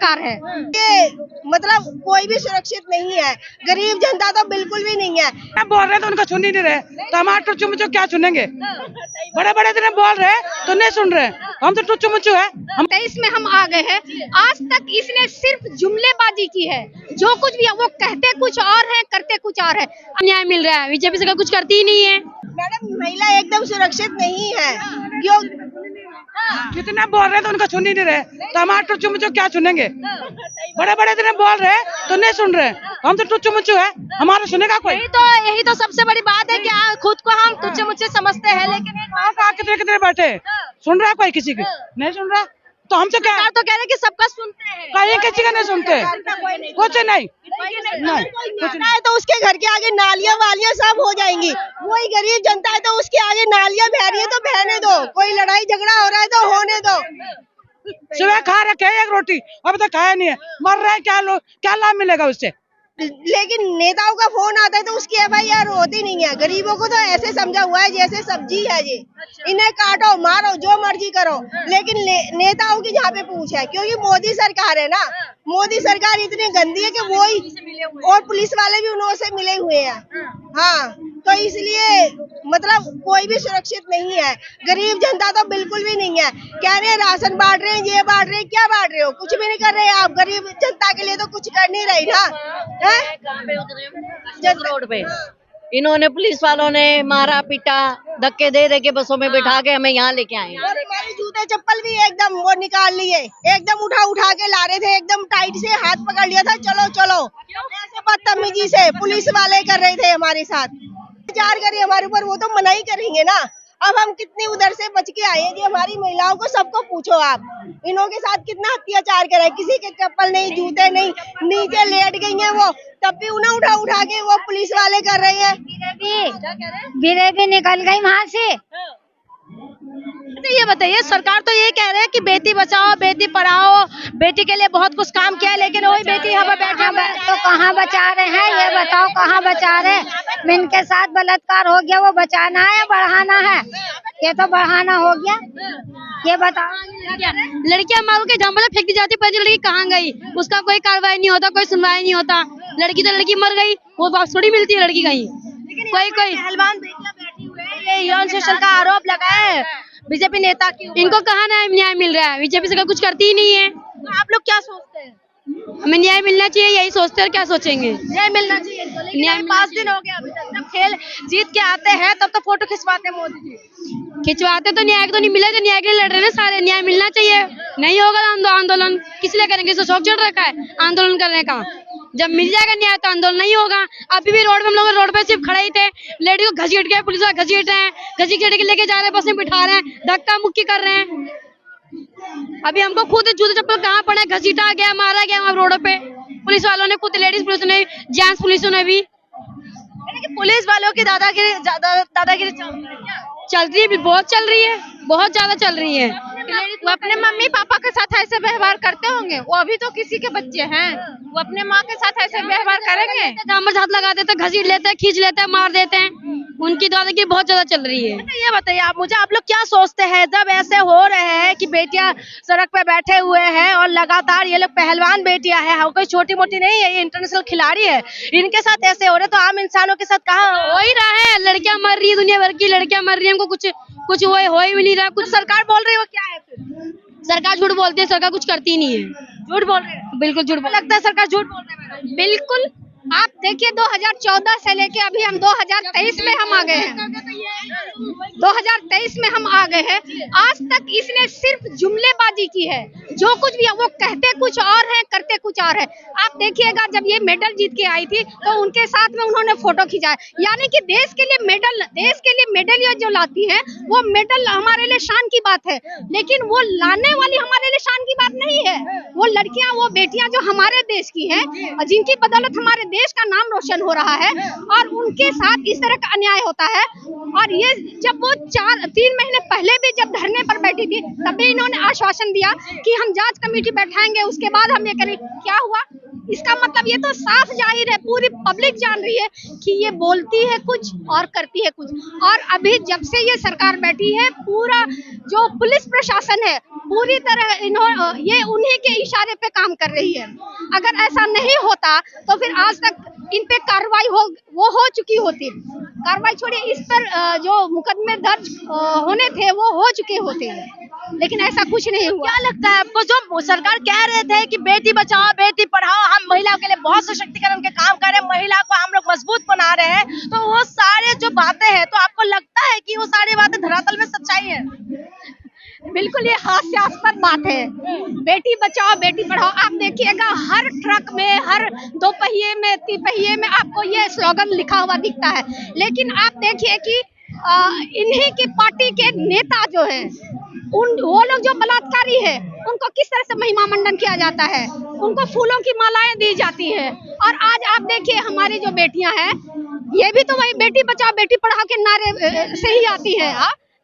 सरकार है। ये मतलब कोई भी सुरक्षित नहीं है, गरीब जनता तो बिल्कुल भी नहीं है। बोल रहे तो उनका सुन ही नहीं रहे, तो हम टुच्चू मुच्चू क्या सुनेंगे? बड़े बड़े दिन बोल रहे तो नहीं सुन रहे, हम तो टुच्चू मुच्चू है। हम 23 में हम आ गए हैं, आज तक इसने सिर्फ जुमलेबाजी की है। जो कुछ भी है वो कहते कुछ और है, करते कुछ और है। न्याय मिल रहा है, बीजेपी सरकार कुछ करती ही नहीं है। मैडम महिला एकदम सुरक्षित नहीं है, क्यों? कितने बोल रहे तो उनका सुन ही नहीं रहे, तो हम टुच्चू मुच्चू क्या सुनेंगे? बड़े बड़े दिन बोल रहे तो नहीं सुन रहे, हम तो टुच्चू मुच्चू है, हमारा सुनेगा कोई? यही तो सबसे बड़ी बात है कि खुद को हम तुच्छ मुच्छ समझते हैं, लेकिन कितने कितने बैठे सुन रहा है कोई किसी की? नहीं सुन रहा, तो हमसे क्या? तो कह रहे कि सबका सुनते हैं, कहीं किसी का नहीं सुनते, कुछ नहीं है तो उसके घर के आगे नालियां वालियां सब हो जाएंगी। वही गरीब जनता है तो उसके आगे नालियां बह रही है तो बहने दो, कोई लड़ाई झगड़ा हो रहा है तो होने दो। सुबह खा रखे एक रोटी, अब तक खाया नहीं है, मर रहे हैं, क्या लाभ मिलेगा उससे? लेकिन नेताओं का फोन आता है तो उसकी FIR होती नहीं है। गरीबों को तो ऐसे समझा हुआ है जैसे सब्जी है ये, इन्हें काटो मारो जो मर्जी करो, लेकिन नेताओं की जहाँ पे पूछ है, क्योंकि मोदी सरकार है ना। मोदी सरकार इतनी गंदी है कि वो ही, और पुलिस वाले भी उनसे मिले हुए हैं। हाँ, तो इसलिए मतलब कोई भी सुरक्षित नहीं है, गरीब जनता तो बिल्कुल भी नहीं है। कह रहे हैं राशन बांट रहे हैं, ये बांट रहे हैं, क्या बांट रहे हो? कुछ भी नहीं कर रहे आप, गरीब जनता के लिए तो कुछ कर नहीं रही ना। रोड पे इन्होंने पुलिस वालों ने मारा पीटा, धक्के दे दे के बसों में बिठा के हमें यहाँ लेके आए। और हमारे जूते चप्पल भी एकदम वो निकाल लिए, एकदम उठा के ला रहे थे, एकदम टाइट से हाथ पकड़ लिया था, चलो चलो ऐसे बदतमीजी से पुलिस वाले कर रहे थे हमारे साथ। अत्याचार करे हमारे ऊपर, वो तो मना ही करेंगे ना। अब हम कितनी उधर से बच के आए हैं जी, हमारी महिलाओं को सबको पूछो आप, इन्हों के साथ कितना अत्याचार करा है। किसी के चप्पल नहीं, जूते नहीं, नीचे लेट गई हैं वो, तब भी उन्हें उठा के वो पुलिस वाले कर रहे हैं। गिरेगी निकल गई वहाँ से। तो ये बताइए, सरकार तो ये कह रहे हैं कि बेटी बचाओ बेटी पढ़ाओ, बेटी के लिए बहुत कुछ काम किया है, लेकिन वही बेटी यहाँ पर बैठे तो कहाँ बचा रहे हैं? ये बताओ कहाँ बचा रहे हैं? जिनके साथ बलात्कार हो गया वो बचाना है या बढ़ाना है? ये तो बढ़ाना हो गया। ये बताओ, लड़कियां मारो के जंगल में फेंक दी जाती, पर लड़की कहाँ गई? उसका कोई कार्रवाई नहीं होता, कोई सुनवाई नहीं होता। लड़की तो लड़की मर गई, वो वापस थोड़ी मिलती है लड़की कहीं। कोई पहलवान बेटियां बैठी हुए हैं, ये यौन शोषण का आरोप लगाया है बीजेपी नेता की। इनको कहाँ न्याय मिल रहा है? बीजेपी सरकार कुछ करती ही नहीं है। तो आप लोग क्या सोचते हैं? हमें न्याय मिलना चाहिए, यही सोचते हैं, क्या सोचेंगे? न्याय मिलना चाहिए इनको, लेकिन न्याय 5 दिन हो गया अभी तक। जब खेल जीत के आते हैं तब तो फोटो खिंचवाते हैं मोदी जी। खिंचवाते तो न्याय तो नहीं मिला, तो न्याय के लिए लड़ रहे हैं सारे। न्याय मिलना चाहिए, नहीं होगा आंदोलन किस लिए करेंगे? इसको शौक चढ़ रखा है आंदोलन करने का। जब मिल जाएगा न्याय तो आंदोलन नहीं होगा। अभी भी रोड पे हम लोग रोड पे सिर्फ खड़े ही थे, लेडी को घसीट के पुलिस वाले घसीट रहे हैं, घसीट के लेके जा रहे हैं, बस में बिठा रहे हैं, धक्का मुक्की कर रहे हैं। अभी हमको खुद जूते चप्पल कहाँ पड़े, घसीटा गया, मारा गया वहाँ रोड पे। पुलिस वालों ने खुद, लेडीज पुलिस ने, जेंट्स पुलिस ने भी। पुलिस वालों की दादागिरी चल रही है, बहुत चल रही है, बहुत ज्यादा चल रही है। वो अपने मम्मी पापा के साथ ऐसे व्यवहार करते होंगे? वो अभी तो किसी के बच्चे हैं, वो अपने माँ के साथ ऐसे व्यवहार करेंगे? डामर हाथ लगा देते, घसीट लेते हैं, खींच लेते हैं, मार देते हैं। उनकी दादागिरी बहुत ज्यादा चल रही है। ये बताइए आप मुझे, आप लोग क्या सोचते हैं जब ऐसे हो रहे हैं कि बेटियां सड़क पे बैठे हुए हैं और लगातार ये लोग पहलवान बेटियां हैं, कोई छोटी मोटी नहीं है, ये इंटरनेशनल खिलाड़ी है, इनके साथ ऐसे हो रहे तो आम इंसानों के साथ कहाँ हो ही रहा है? लड़कियां मर रही है, दुनिया भर की लड़कियां मर रही है, हमको कुछ हो ही नहीं रहा। कुछ सरकार बोल रही है वो क्या है? फिर सरकार झूठ बोलती है, सरकार कुछ करती नहीं है। झूठ बोल रहे हैं, बिल्कुल झूठ लगता है सरकार झूठ बोल रहे हैं। बिल्कुल, आप देखिए 2014 से लेके अभी हम 2023 में हम आ गए हैं। 2023 में हम आ गए हैं, आज तक इसने सिर्फ जुमलेबाजी की है। जो कुछ भी है वो कहते कुछ और है, करते कुछ और है। आप देखिएगा जब ये मेडल जीत के आई थी तो उनके साथ में उन्होंने फोटो खिंचाया, यानी कि देश के लिए मेडल ये जो लाती है वो मेडल हमारे लिए शान की बात है, लेकिन वो लाने वाली हमारे लिए शान की बात नहीं है। वो लड़कियां, वो बेटियां जो हमारे देश की हैं, जिनकी बदौलत हमारे देश का नाम रोशन हो रहा है, और उनके साथ इस तरह का अन्याय होता है। और ये जब वो 3 महीने पहले भी जब धरने पर बैठी थी तब भी इन्होंने आश्वासन दिया कि हम जांच कमेटी बैठाएंगे, उसके बाद हम ये करेंगे। क्या हुआ? इसका मतलब ये तो साफ जाहिर है, पूरी पब्लिक जान रही है कि ये बोलती है कुछ और करती है कुछ। और अभी जब से ये सरकार बैठी है, पूरा जो पुलिस प्रशासन है पूरी तरह ये उन्हीं के इशारे पे काम कर रही है। अगर ऐसा नहीं होता तो फिर आज तक इन पे कार्रवाई हो चुकी होती। कार्रवाई छोड़िए, इस पर जो मुकदमे दर्ज होने थे वो हो चुके होते, लेकिन ऐसा कुछ नहीं हुआ। क्या लगता है आपको, जो सरकार कह रहे थे कि बेटी बचाओ बेटी पढ़ाओ, हम महिलाओं के लिए बहुत सशक्तिकरण के काम कर रहे हैं, महिला को हम लोग मजबूत बना रहे हैं, तो वो सारे जो बातें हैं, तो आपको लगता है कि वो सारी बातें धरातल में सच्चाई है? बिल्कुल, ये हास्यास्पद बात है। बेटी बचाओ बेटी पढ़ाओ, आप देखिएगा हर ट्रक में, हर दो पहिए में, तिपहिए में आपको ये स्लोगन लिखा हुआ दिखता है। लेकिन आप देखिए कि इन्हीं की पार्टी के नेता जो है, वो लोग जो बलात्कारी है, उनको किस तरह से महिमा मंडन किया जाता है, उनको फूलों की मालाएं दी जाती है। और आज आप देखिए हमारी जो बेटियां हैं, ये भी तो वही बेटी बचाओ बेटी पढ़ाओ के नारे से ही आती है।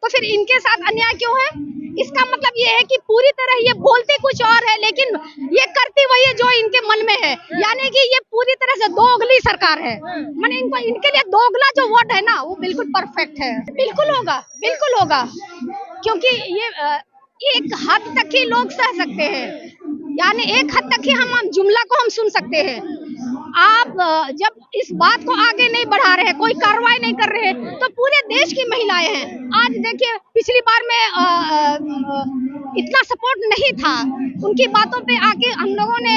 तो फिर इनके साथ अन्याय क्यों है? इसका मतलब ये है कि पूरी तरह ये बोलते कुछ और है, लेकिन ये करती वही है जो इनके मन में है। यानी कि ये पूरी तरह से दोगली सरकार है। माने इनके लिए दोगला जो वर्ड है ना, वो बिल्कुल परफेक्ट है। बिल्कुल होगा, बिल्कुल होगा, क्योंकि ये एक हद तक ही लोग सह सकते हैं, यानी एक हद तक ही हम जुमला को हम सुन सकते हैं। आप जब इस बात को आगे नहीं बढ़ा रहे, कोई कार्रवाई नहीं कर रहे, तो पूरे देश की महिलाएं हैं। आज देखिए, पिछली बार में इतना सपोर्ट नहीं था, उनकी बातों पे आके हम लोगों ने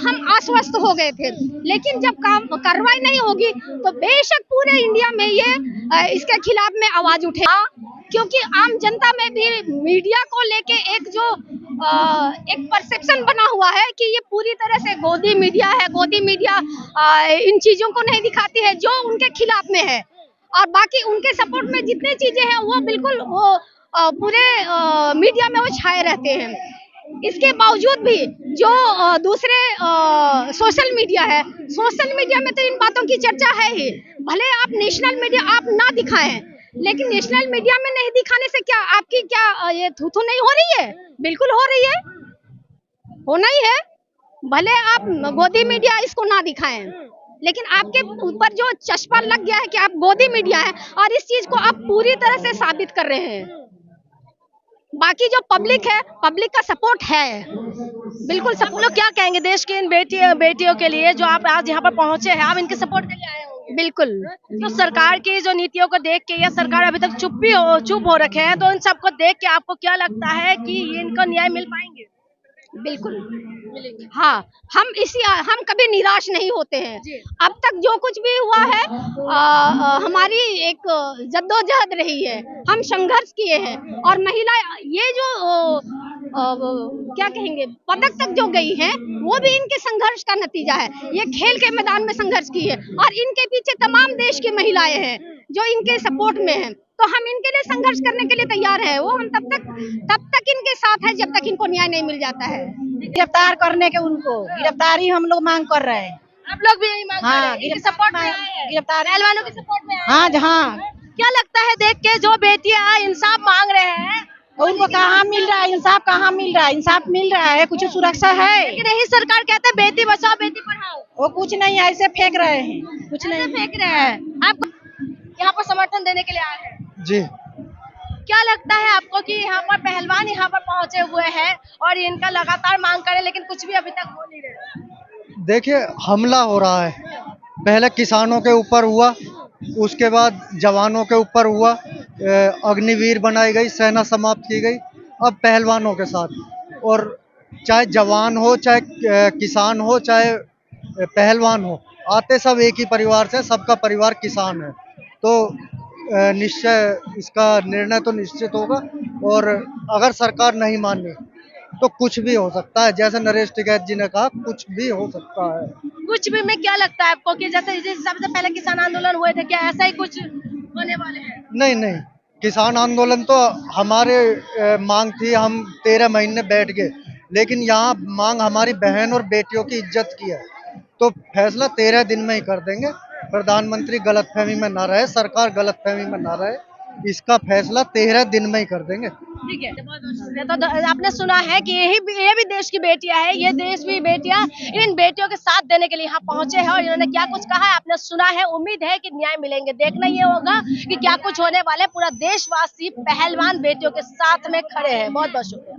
हम आश्वस्त हो गए थे। लेकिन जब कार्रवाई नहीं होगी तो बेशक पूरे इंडिया में ये इसके खिलाफ में आवाज उठे, क्योंकि आम जनता में भी मीडिया को लेके एक परसेप्शन बना हुआ है कि ये पूरी तरह से गोदी मीडिया है। गोदी मीडिया इन चीजों को नहीं दिखाती है जो उनके खिलाफ में है, और बाकी उनके सपोर्ट में जितनी चीजें हैं वो बिल्कुल वो पूरे मीडिया में वो छाए रहते हैं। इसके बावजूद भी जो दूसरे सोशल मीडिया है, सोशल मीडिया में तो इन बातों की चर्चा है ही। भले आप नेशनल मीडिया आप ना दिखाएं, लेकिन नेशनल मीडिया में नहीं दिखाने से क्या आपकी ये थू नहीं हो रही है? बिल्कुल हो रही है, होना ही है। भले आप गोदी मीडिया इसको ना दिखाएं, लेकिन आपके ऊपर जो चस्पा लग गया है कि आप गोदी मीडिया है, और इस चीज को आप पूरी तरह से साबित कर रहे हैं। बाकी जो पब्लिक है, पब्लिक का सपोर्ट है, बिल्कुल। सब लोग क्या कहेंगे देश की इन बेटियों के लिए जो आप आज यहाँ पर पहुंचे हैं, आप इनके सपोर्ट के लिए आए होंगे? बिल्कुल। तो सरकार की जो नीतियों को देख के, या सरकार अभी तक चुप हो रखे हैं, तो इन सबको देख के आपको क्या लगता है कि इनको न्याय मिल पाएंगे? बिल्कुल मिलेंगे। हाँ, हम कभी निराश नहीं होते हैं। अब तक जो कुछ भी हुआ है हमारी एक जद्दोजहद रही है, हम संघर्ष किए हैं, और महिला ये जो क्या कहेंगे पदक तक जो गई है, वो भी इनके संघर्ष का नतीजा है। ये खेल के मैदान में संघर्ष की है, और इनके पीछे तमाम देश की महिलाएं हैं जो इनके सपोर्ट में हैं। तो हम इनके लिए संघर्ष करने के लिए तैयार है। वो हम तब तक इनके साथ है जब तक इनको न्याय नहीं मिल जाता है। गिरफ्तार करने के, उनको गिरफ्तारी हम लोग मांग कर रहे हैं। आप लोग भी यही मांग कर रहे हैं? सपोर्ट में गिरफ्तार पहलवानों के सपोर्ट में? हाँ। क्या लगता है देख के, जो बेटियां इंसाफ मांग रहे हैं, उनको कहाँ मिल रहा है इंसाफ? कहाँ मिल रहा है इंसाफ? मिल रहा है कुछ सुरक्षा है? लेकिन यही सरकार कहता है बेटी बचाओ बेटी पढ़ाओ। वो कुछ नहीं, ऐसे फेंक रहे हैं, कुछ नहीं फेंक रहे हैं। आप यहाँ पर समर्थन देने के लिए आए हैं? जी। क्या लगता है आपको कि यहाँ पर पहलवान यहाँ पर पहुंचे हुए हैं और इनका लगातार मांग करें, लेकिन कुछ भी अभी तक हो नहीं रहा? देखिए, हमला हो रहा है। पहले किसानों के ऊपर हुआ, उसके बाद जवानों के ऊपर हुआ, अग्निवीर बनाई गई, सेना समाप्त की गई, अब पहलवानों के साथ। और चाहे जवान हो, चाहे किसान हो, चाहे पहलवान हो, आते सब एक ही परिवार से, सबका परिवार किसान है। तो निश्चय इसका निर्णय तो निश्चित होगा, और अगर सरकार नहीं मानी तो कुछ भी हो सकता है। जैसे नरेश टिकैत जी ने कहा, कुछ भी हो सकता है। कुछ भी में क्या लगता है आपको कि जैसे सबसे पहले किसान आंदोलन हुए थे, क्या ऐसा ही कुछ होने वाले हैं? नहीं, किसान आंदोलन तो हमारे मांग थी, हम 13 महीने बैठ गए, लेकिन यहाँ मांग हमारी बहन और बेटियों की इज्जत की है। तो फैसला 13 दिन में ही कर देंगे। प्रधानमंत्री गलतफहमी में ना रहे, सरकार गलतफहमी में ना रहे, इसका फैसला 13 दिन में ही कर देंगे। ठीक है, तो आपने सुना है कि ये भी देश की बेटियां है, ये देश भी बेटियां इन बेटियों के साथ देने के लिए यहाँ पहुंचे हैं और इन्होंने क्या कुछ कहा है आपने सुना है। उम्मीद है कि न्याय मिलेंगे, देखना ये होगा कि क्या कुछ होने वाले। पूरा देशवासी पहलवान बेटियों के साथ में खड़े हैं। बहुत बहुत शुक्रिया।